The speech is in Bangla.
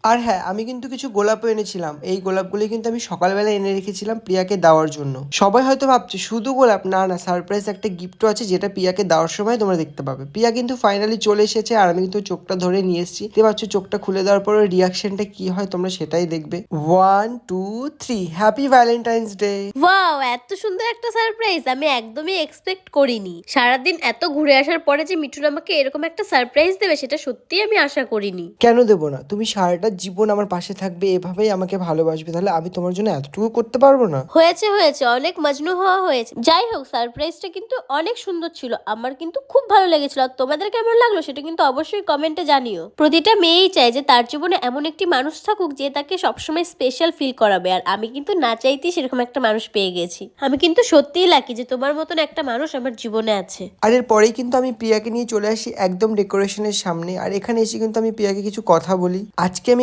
আর হ্যাঁ, আমি কিন্তু কিছু গোলাপও এনেছিলাম। এই গোলাপগুলি কিন্তু আমি সকালবেলা এনে রেখেছিলাম প্রিয়াকে দেওয়ার জন্য। সবাই হয়তো ভাবছে শুধু গোলাপ, না না, সারপ্রাইজ একটা গিফটও আছে যেটা প্রিয়াকে দেওয়ার সময় তোমরা দেখতে পাবে। প্রিয়া কিন্তু ফাইনালি চলে এসেছে আর আমি কিন্তু চোখটা ধরে নিয়ে এসেছি। দেখতে পাচ্ছ চোখটা খুলে দেওয়ার পরে রিয়াকশনটা কি হয় তোমরা সেটাই দেখবে। 1 2 3, হ্যাপি ভ্যালেন্টাইন্স ডে। ওয়াও, এত সুন্দর একটা সারপ্রাইজ আমি একদমই এক্সপেক্ট করিনি। সারাদিন এত ঘুরে আসার পরে যে মিঠুন আমাকে এরকম একটা সারপ্রাইজ দেবে সেটা সত্যিই আমি আশা করিনি। কেন দেবো না? তুমি সারাটা জীবন আমার পাশে থাকবে, এভাবেই আমাকে ভালোবাসবে, তাহলে আমি তোমার জন্য এতটুকু করতে পারবো না? হয়েছে হয়েছে, অনেক মজনু হওয়া হয়েছে। যাই হোক, সারপ্রাইজটা কিন্তু অনেক সুন্দর ছিল, আমার কিন্তু খুব ভালো লেগেছিল। আর তোমাদের কেমন লাগলো সেটা কিন্তু অবশ্যই কমেন্টে জানিও। প্রতিটা মেয়েই চায় যে তার জীবনে এমন একটি মানুষ থাকুক যে তাকে সবসময় স্পেশাল ফিল করাবে, আর আমি কিন্তু না চাইতেই সেরকম একটা মানুষ পেয়ে গেছি। আমি কিন্তু সত্যিই লাকি যে তোমার মতন একটা মানুষ আমার জীবনে আছে। আর এরপরেই কিন্তু আমি প্রিয়াকে নিয়ে চলে আসি একদম ডেকোরেশনের সামনে। আর এখানে এসে কিন্তু আমি প্রিয়াকে কিছু কথা বলি। আজকে আমি